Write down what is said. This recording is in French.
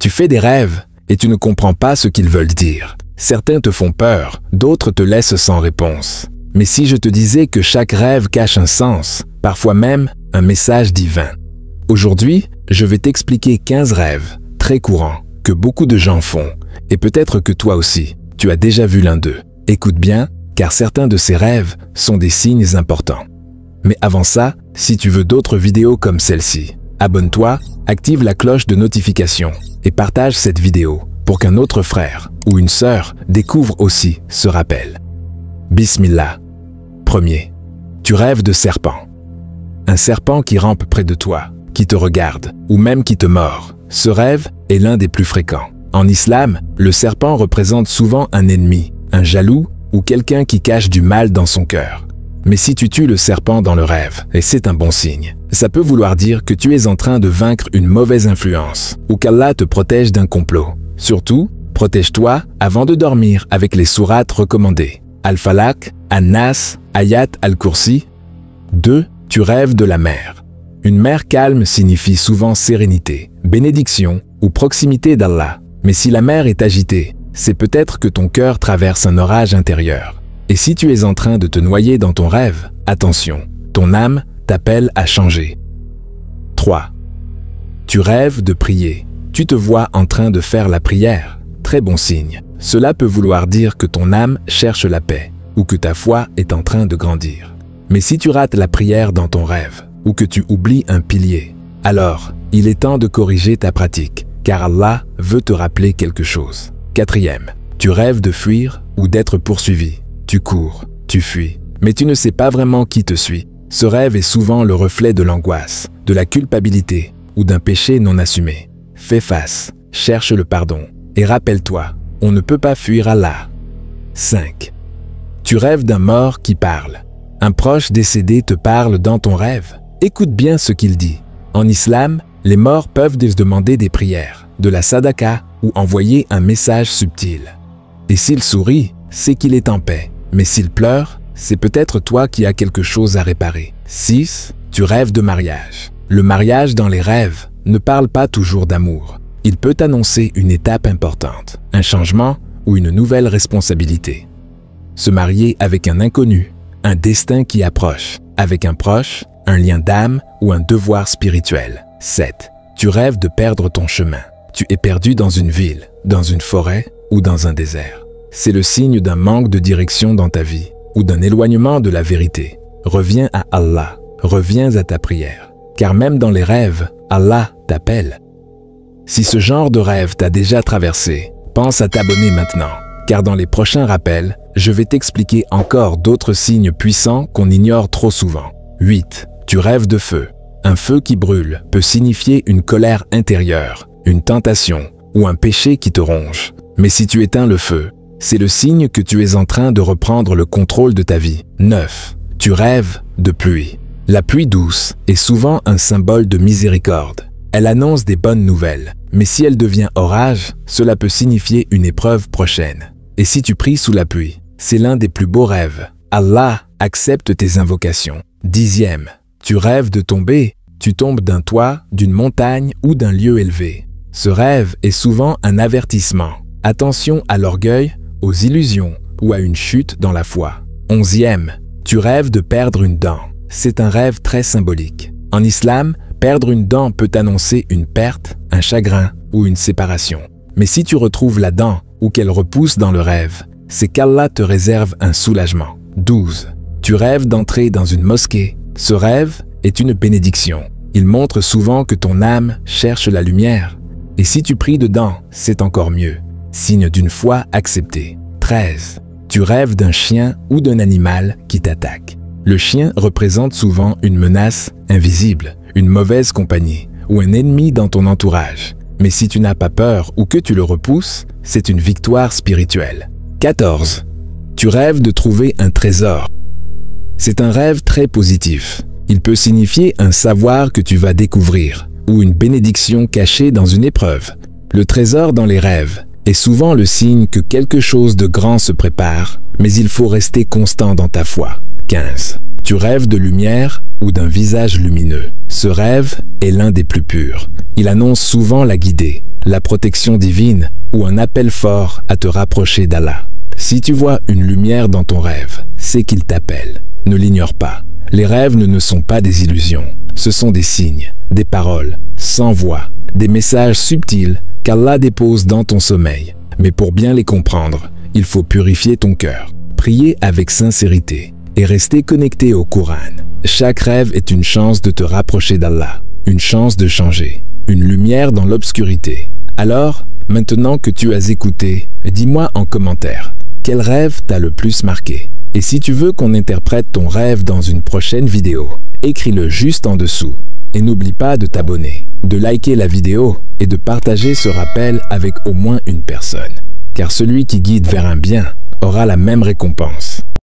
Tu fais des rêves et tu ne comprends pas ce qu'ils veulent dire. Certains te font peur, d'autres te laissent sans réponse. Mais si je te disais que chaque rêve cache un sens, parfois même un message divin? Aujourd'hui, je vais t'expliquer 15 rêves très courants que beaucoup de gens font, et peut-être que toi aussi, tu as déjà vu l'un d'eux. Écoute bien, car certains de ces rêves sont des signes importants. Mais avant ça, si tu veux d'autres vidéos comme celle-ci, abonne-toi, active la cloche de notification et partage cette vidéo pour qu'un autre frère ou une sœur découvre aussi ce rappel. Bismillah. Premier, tu rêves de serpent. Un serpent qui rampe près de toi, qui te regarde ou même qui te mord. Ce rêve est l'un des plus fréquents. En islam, le serpent représente souvent un ennemi, un jaloux ou quelqu'un qui cache du mal dans son cœur. Mais si tu tues le serpent dans le rêve, et c'est un bon signe, ça peut vouloir dire que tu es en train de vaincre une mauvaise influence ou qu'Allah te protège d'un complot. Surtout, protège-toi avant de dormir avec les sourates recommandées. Al-Falaq, An-Nas, Ayat Al-Kursi. 2. Tu rêves de la mer. Une mer calme signifie souvent sérénité, bénédiction ou proximité d'Allah. Mais si la mer est agitée, c'est peut-être que ton cœur traverse un orage intérieur. Et si tu es en train de te noyer dans ton rêve, attention, ton âme t'appelle à changer. 3. Tu rêves de prier. Tu te vois en train de faire la prière. Très bon signe. Cela peut vouloir dire que ton âme cherche la paix ou que ta foi est en train de grandir. Mais si tu rates la prière dans ton rêve ou que tu oublies un pilier, alors il est temps de corriger ta pratique, car Allah veut te rappeler quelque chose. 4. Tu rêves de fuir ou d'être poursuivi. Tu cours, tu fuis, mais tu ne sais pas vraiment qui te suit. Ce rêve est souvent le reflet de l'angoisse, de la culpabilité ou d'un péché non assumé. Fais face, cherche le pardon et rappelle-toi, on ne peut pas fuir Allah. 5. Tu rêves d'un mort qui parle. Un proche décédé te parle dans ton rêve. Écoute bien ce qu'il dit. En islam, les morts peuvent demander des prières, de la sadaqa ou envoyer un message subtil. Et s'il sourit, c'est qu'il est en paix. Mais s'il pleure, c'est peut-être toi qui as quelque chose à réparer. 6. Tu rêves de mariage. Le mariage dans les rêves ne parle pas toujours d'amour. Il peut annoncer une étape importante, un changement ou une nouvelle responsabilité. Se marier avec un inconnu, un destin qui approche, avec un proche, un lien d'âme ou un devoir spirituel. 7. Tu rêves de perdre ton chemin. Tu es perdu dans une ville, dans une forêt ou dans un désert. C'est le signe d'un manque de direction dans ta vie ou d'un éloignement de la vérité. Reviens à Allah, reviens à ta prière, car même dans les rêves, Allah t'appelle. Si ce genre de rêve t'a déjà traversé, pense à t'abonner maintenant, car dans les prochains rappels, je vais t'expliquer encore d'autres signes puissants qu'on ignore trop souvent. 8. Tu rêves de feu. Un feu qui brûle peut signifier une colère intérieure, une tentation ou un péché qui te ronge. Mais si tu éteins le feu, c'est le signe que tu es en train de reprendre le contrôle de ta vie. 9. Tu rêves de pluie. La pluie douce est souvent un symbole de miséricorde. Elle annonce des bonnes nouvelles, mais si elle devient orage, cela peut signifier une épreuve prochaine. Et si tu pries sous la pluie, c'est l'un des plus beaux rêves. Allah accepte tes invocations. 10. Tu rêves de tomber. Tu tombes d'un toit, d'une montagne ou d'un lieu élevé. Ce rêve est souvent un avertissement. Attention à l'orgueil, aux illusions ou à une chute dans la foi. 11. Tu rêves de perdre une dent. C'est un rêve très symbolique. En islam, perdre une dent peut annoncer une perte, un chagrin ou une séparation. Mais si tu retrouves la dent ou qu'elle repousse dans le rêve, c'est qu'Allah te réserve un soulagement. 12. Tu rêves d'entrer dans une mosquée. Ce rêve est une bénédiction. Il montre souvent que ton âme cherche la lumière. Et si tu pries dedans, c'est encore mieux. Signe d'une foi acceptée. 13. Tu rêves d'un chien ou d'un animal qui t'attaque. Le chien représente souvent une menace invisible, une mauvaise compagnie ou un ennemi dans ton entourage. Mais si tu n'as pas peur ou que tu le repousses, c'est une victoire spirituelle. 14. Tu rêves de trouver un trésor. C'est un rêve très positif. Il peut signifier un savoir que tu vas découvrir ou une bénédiction cachée dans une épreuve. Le trésor dans les rêves est souvent le signe que quelque chose de grand se prépare, mais il faut rester constant dans ta foi. 15. Tu rêves de lumière ou d'un visage lumineux. Ce rêve est l'un des plus purs. Il annonce souvent la guidée, la protection divine ou un appel fort à te rapprocher d'Allah. Si tu vois une lumière dans ton rêve, c'est qu'il t'appelle. Ne l'ignore pas. Les rêves ne sont pas des illusions. Ce sont des signes, des paroles, sans voix, des messages subtils qu'Allah dépose dans ton sommeil. Mais pour bien les comprendre, il faut purifier ton cœur, prier avec sincérité et rester connecté au Coran. Chaque rêve est une chance de te rapprocher d'Allah, une chance de changer, une lumière dans l'obscurité. Alors, maintenant que tu as écouté, dis-moi en commentaire, quel rêve t'a le plus marqué? Et si tu veux qu'on interprète ton rêve dans une prochaine vidéo, écris-le juste en dessous. Et n'oublie pas de t'abonner, de liker la vidéo et de partager ce rappel avec au moins une personne. Car celui qui guide vers un bien aura la même récompense.